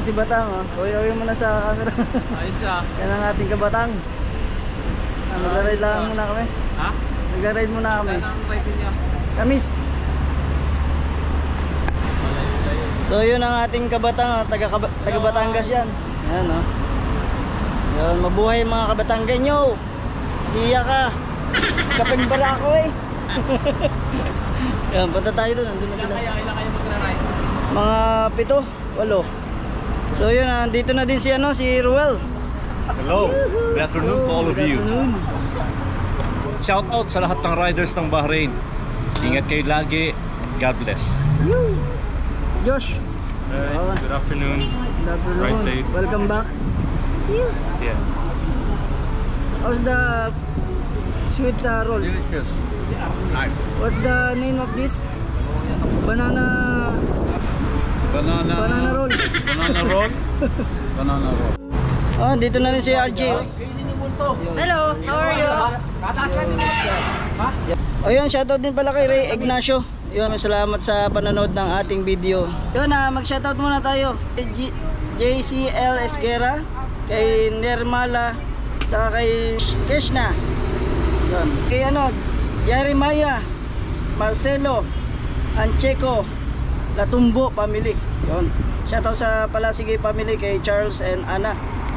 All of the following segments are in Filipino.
si Batang, oh. Uwi mo na sa camera. Ayos ah. Yan ang ating kabatang. Nag-ride lang muna kami. Ha? Nag-ride muna kami. Saan ang ride niyo? Kamis. So yun ang ating kabatang, taga Batangas yan. Yan, oh. Yan, mabuhay mga kabatanggenyo. Siya ka. Kapag bala ako eh. Yan, punta tayo doon. Nandun na sila. Ilan kayo magra-ride? Mga 7, 8. So yun, dito na din si Ruel. Hello, good afternoon to all of you. Shout out sa lahat ng riders ng Bahrain. Ingat kayo lagi. God bless. Josh. Good afternoon. Good afternoon. Ride safe. Welcome back. Yeah. How's the sweet roll? Delicious. Nice. What's the name of this? Banana roll. Banana roll. Banana roll. Oh, dito na rin si RJ. Hello, how are you? Oh, yun, shoutout din pala kay Ray Ignacio. Yun, salamat sa panonood ng ating video. Yun, mag-shoutout muna tayo. Kay JCL Esguera, kay Nermala, saka kay Keshna. Yun. Kay Jeremiah, Marcelo, Ancheco, Latumbo family. Yun. Shoutout sa Palasige family, kay Charles and Anna.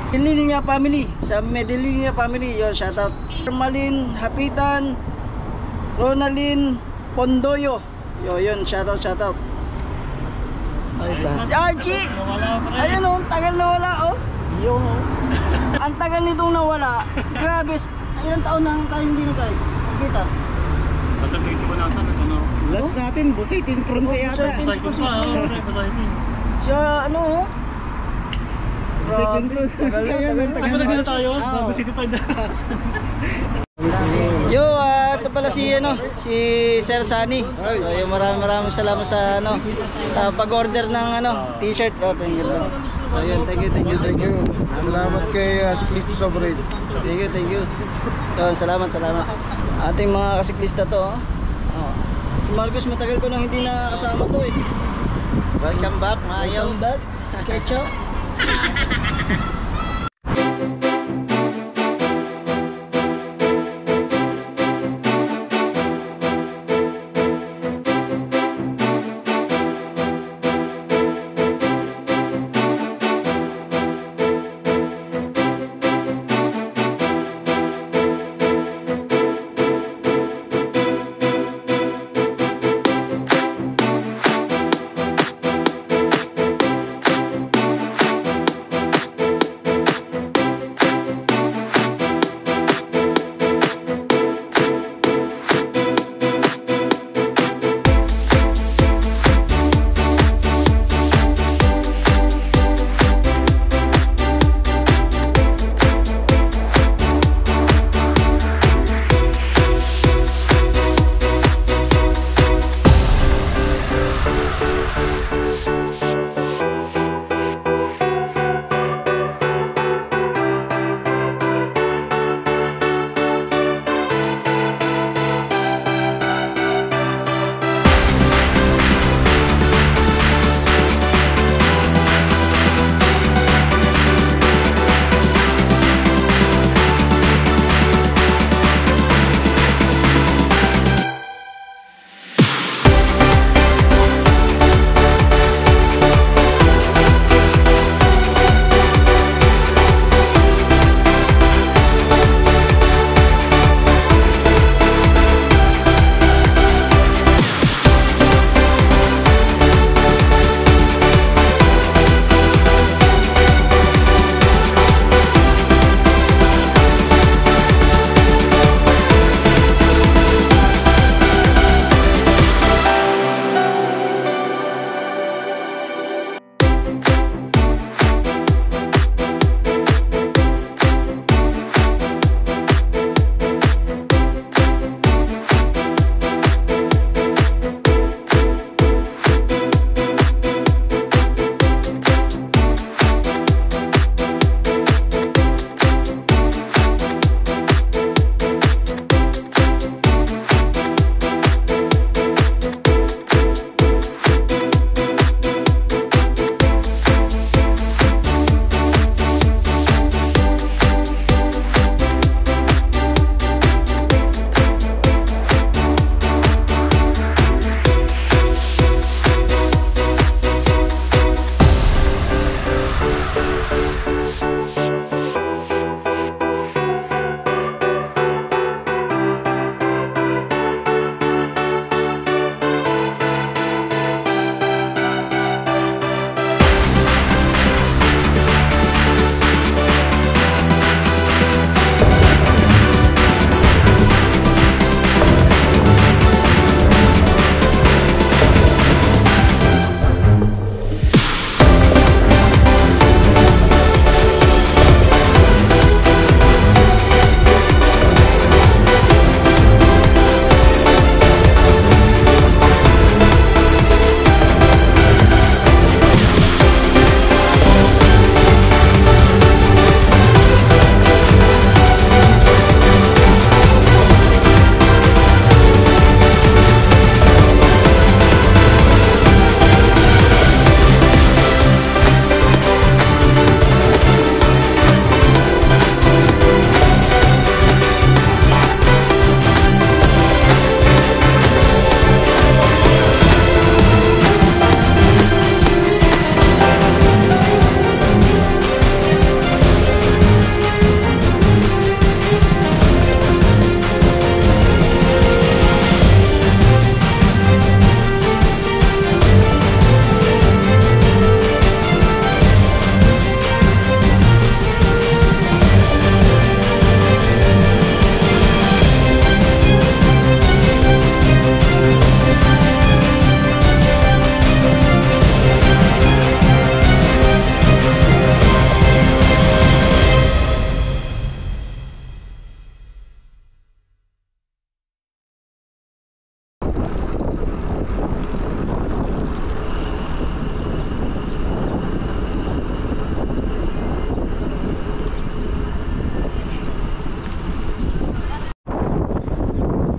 Medellin family, sa Medellin family. Yun, shoutout. Malin Hapitan, Ronalyn Pondoyo. Yun, shoutout. Si Archie. Ayun oh, tagal na wala oh. Yun oh. Ang tagal nitong nawala. Grabe. Ilang taon na tayo hindi na tayo kita. Basta dito ba natin ano? Last natin, Busitin Fronte yata. Busitin pa. Siya oh. Busitin Fronte. Tagal na tayo. Busitin pa. Yo, ito pala si Sir Sunny. So, yung maraming salamat sa pag-order ng t-shirt. Oh, thank you. So, yun, thank you. Salamat kay Siklista Sobrade. Thank you. Yun, salamat. Ating mga kasiklista to, oh. Si Marcos matagal ko nang hindi na kasama to eh. Welcome back, Mayo. Welcome back, Ketchup.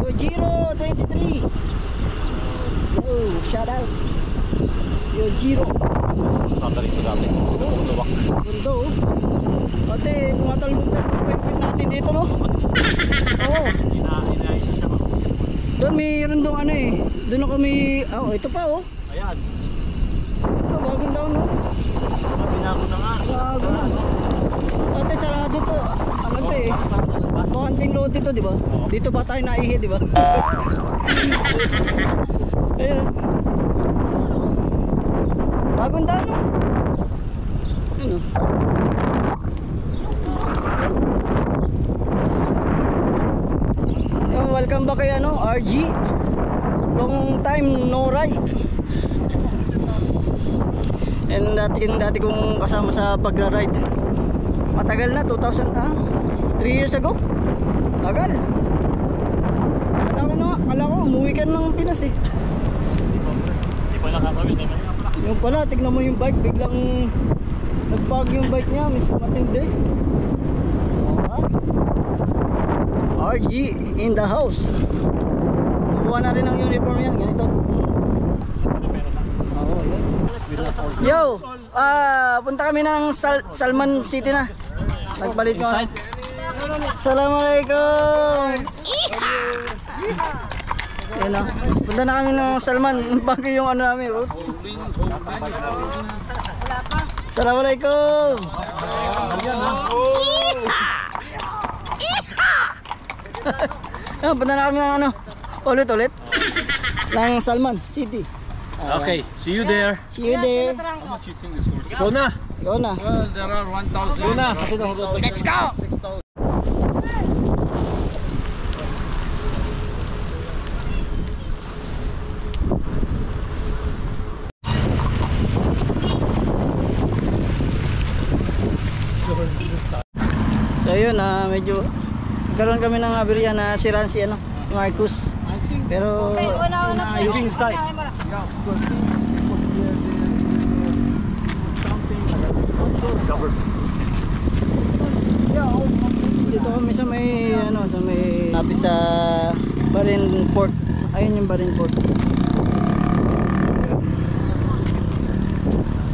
Yojiro 23. Oh, shout out. Yojiro. Saka rito dati. Tuwak. Gundo. Ate, pumatalbog-talbog natin dito, no? Oo. Inaayos siya ba? Doon mayroon doon ano eh. Doon ako may... Oh, ito pa oh. Ayan. Ito, bagong daw no. Pinago na nga. Bago na. Ate, sarado to. Ano to eh. Bakanting lote to, di ba? Dito pa tayo naihi, di ba? Ayan. Bagong daw no. Ano? Welcome back kay ano, RG. Long time no ride. And dati kong kasama sa pagra-ride. Matagal na, 3 years ago. Tagal. Kala ko umuwi ka ng Pinas eh. Hindi pa nakakawin. Yung pala, tignan mo yung bike, biglang nagpag yung bike niya, miss matindi. RG in the house. Nakuha na rin ang uniform yan, ganito. Oo, yan. Yo, punta kami ng Salman City na. Nagpalit ko. Assalamualaikum. Yan o. Punta na kami ng Salman. Bago yung ano namin, road. Assalamualaikum. Punta na kami ng ano, ulit ng Salman City. Okay, see you there. See you there. Ikaw na. Ikaw na. Well, there are 1,000. Ikaw na. Kasi Let's go. 6,000. So yun, medyo karoon kami ng aberya na siraan si ano, Marcus. Pero naayos. Dito kami sa may ano, sa may lapit sa Barin Port. Ayun yung Barin Port.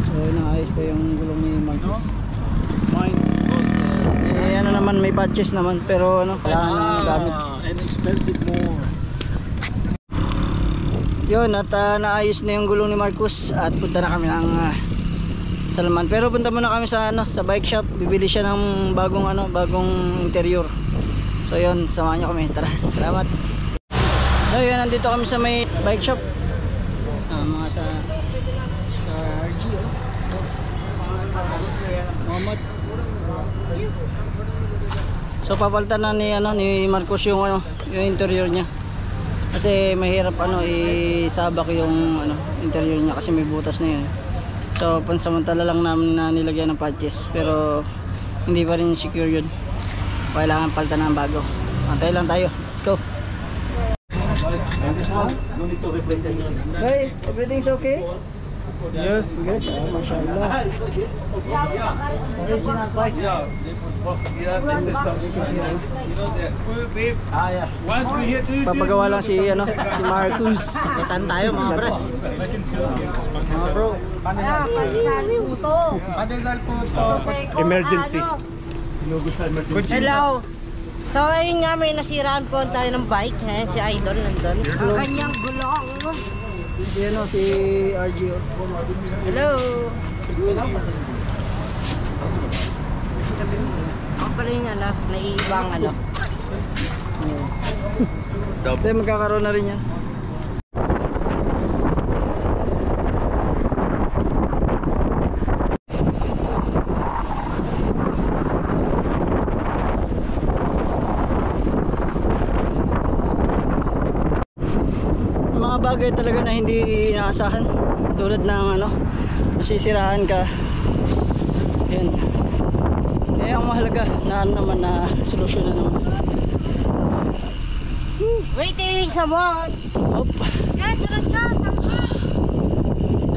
So naayos pa yung gulong ni Marcus. Ano naman, may patches naman pero ano, kailangan nang gamit. And expensive more. Yun, at naayos na yung gulong ni Marcus at punta na kami ng Salman. Pero punta muna kami sa ano, sa bike shop. Bibili siya ng bagong ano, bagong interior. So yun, samahan niyo kami. Tara, salamat. So yun, nandito kami sa may bike shop. Mga sa RG Muhammad. So papalitan na ni ano, ni Marcos yung ano, yung interior niya. Kasi mahirap ano isabak yung ano, interior niya kasi may butas na yun. So pansamantala lang namin na nilagyan ng patches pero hindi pa rin secure yun. Kailangan palitan ng bago. Antay lang tayo. Let's go. Hey, everything's okay? Yes. Good. Mashallah. Original price. yes. Once we hit it, Papagawa lang si ano, si Marcus. Itan tayo mga bro. Mga bro. Padesal po to. Emergency. Hello. So ayun nga, may nasiraan po tayo ng bike. Ayan si Idol nandun. Ang kanyang gulong. Si ano, si RG. Hello. Ako pala yung ano, naiibang ano. Hindi, magkakaroon na rin yan. Mga bagay talaga na hindi inaasahan, tulad ng ano, masisiraan ka. Yan. Eh ang mahalaga na ano naman, na solusyon na naman. Waiting someone. Op.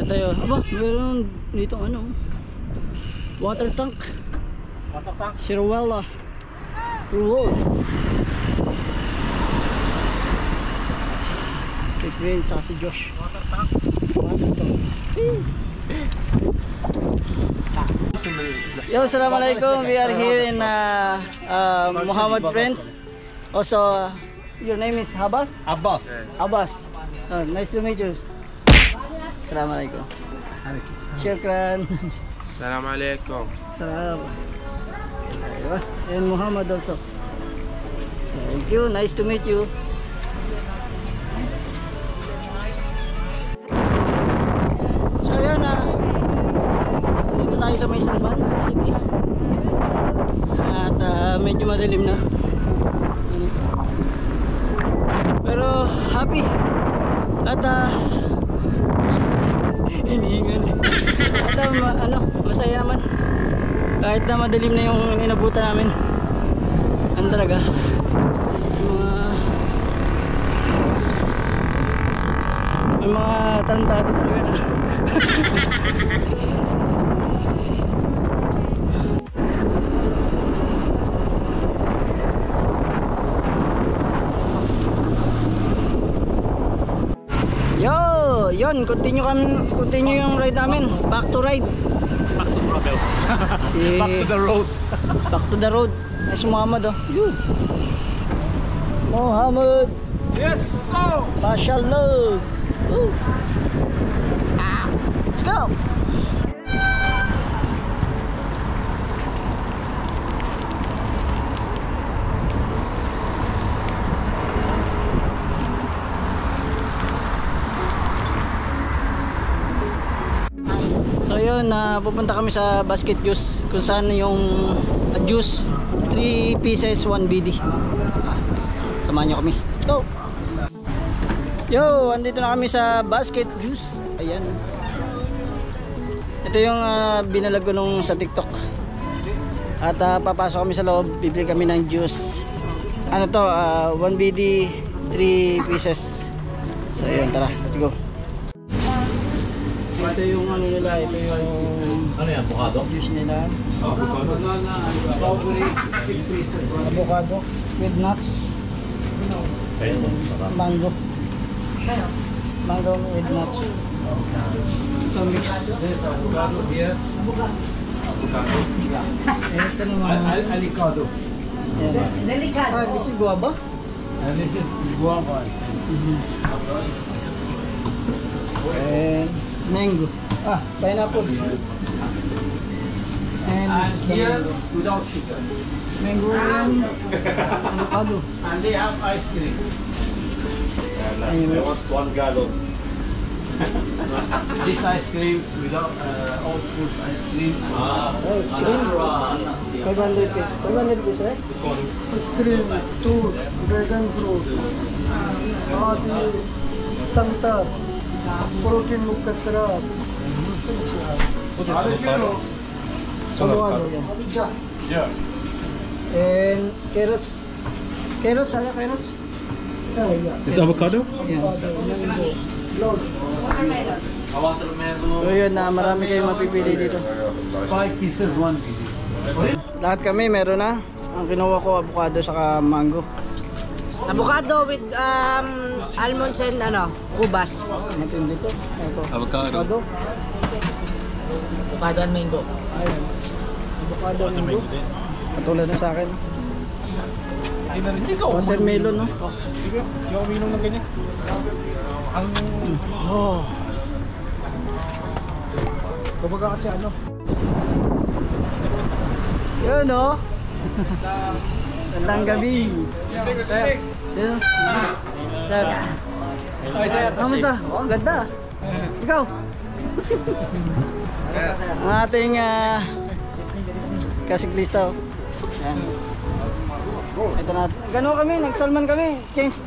tayo. Aba, meron dito ano. Water tank. Water tank. Sirwella. Ruwol. Si Prince saka si Josh. Water tank. Water tank. Yo, assalamualaikum. We are here in Muhammad Friends. Also, your name is Habas? Abbas. Abbas. Oh, nice to meet you. Assalamualaikum. Syukran. Assalamualaikum. Salam. Aywa. And Muhammad also. Thank you. Nice to meet you. So yun dito tayo sa may Salban City. At medyo madilim na. Pero happy. At hinihingal. At masaya naman. Kahit na madilim na yung inabutan namin. Ano talaga? May mga tarantado talaga na. Yo, yun, continue yung ride namin. Back to ride. Back to travel. Back to the road. Back to the road. Nice Muhammad oh. Yun. Muhammad. Yes, so. Mashallah. Woo. Let's go. So yun, pupunta kami sa Basket Juice kung saan yung juice 3 pieces 1 BD. Samahan nyo kami. Go! Yo, andito na kami sa Basket Juice. Ayan. Ito yung binalag ko nung sa TikTok. At papasok kami sa loob, bibili kami ng juice. Ano to, 1 BD 3 pieces. So yun, tara, let's go. Ito yung ano nila, ito yung Ano yan, avocado? juice nila. Avocado? Avocado with nuts. Kaya mo, sarap. Mango. Mango with nuts. Ito mix. Avocado here. Ito naman. Alicado. This is guava. And this is guava. And mango. Pineapple. And this is the mango. without sugar. Mango and avocado. And they have ice cream. Ayun, I mix. want 1 gallon. This ice cream without all foods ice cream. Oh, it's cream. 500 pesos. 500 pesos, right? It's cream, two, dragon fruit, santar, protein muka syrup. Avocado yan. Yeah. And carrots. Carrots, ada carrots? Is avocado? Yan. Watermelon. So yun, marami kayong mapipili dito. 5 pieces, 1 BD. Lahat kami meron na. Ang kinuha ko, avocado saka mango. Avocado with almonds and ubas. Matindi to. Ito. Avocado. Avocado. Avocado and mango. Ayun. Avocado mango. Katulad na sa akin. Watermelon, no? Sige, yung uminom ng ganyan. Oh. Kumbaga kasi Yun, no? Gandang gabi. Sir. Yun. Sir. Kamusta? Oh, ang ganda. Ikaw? Ang ating kasiklista. Yan. Ito na. Gano'n kami, nagsalman kami. Change,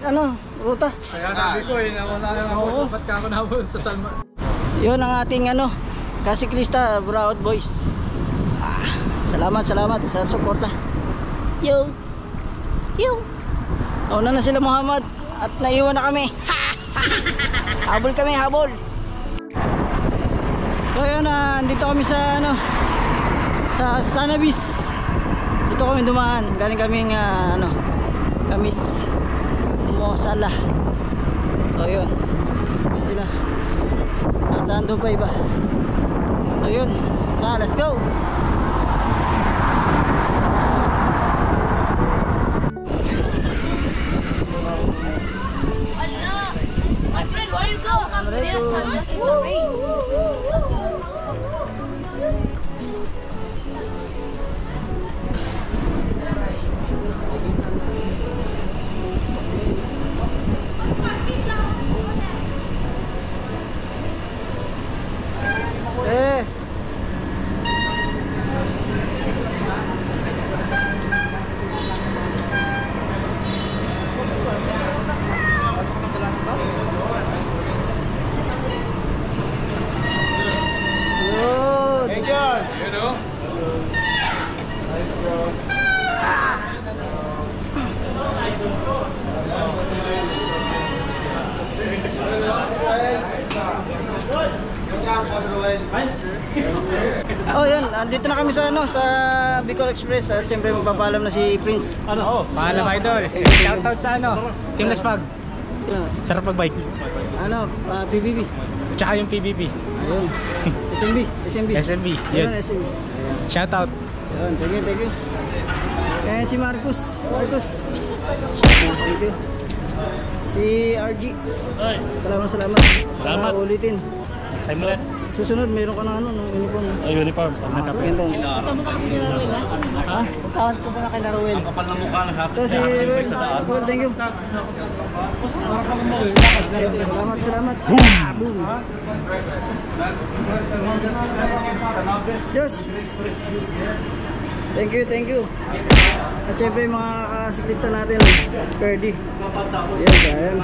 ruta. Kaya sabi ko nawala lang ako. Ba't ka ako nabot sa Salma? Yun ang ating kasiklista, Buraot Boys. Salamat sa suporta. Yo. Una na sila Muhammad at naiwan na kami. Habol kami, habol. So yun, dito kami sa ano, sa Sanabis. Dito kami dumaan. Galing kaming ano, Kamis Mosala. So yun. Yun sila. At ando pa iba. So yun. Let's go. My friend, where you go? Come here. In the rain. Eh. Oh yun, andito na kami sa ano, sa Bicol Express. Siyempre magpapaalam na si Prince. Ano? Paalam idol. Shoutout sa ano? Team Laspag. Sarap mag-bike. Ano, PBB. Tsaka yung PBB. Ayun. SMB. SMB. Ayun, Yun. SMB. Shoutout. Ayun, thank you. Eh si Marcus. Thank you. Si RG. Salamat. Sana ulitin. Sa'yo mo rin. Susunod, meron ka ng ano, ng uniform. Uniform. Ganito. Ha? Puntahan ko muna kay Laruel. Ang kapal ng mukha ng hapon. Ito si Ruel. Ruel, thank you. Salamat. Boom. Diyos. Thank you. At syempre mga kasiklista natin, Ferdy. Yan.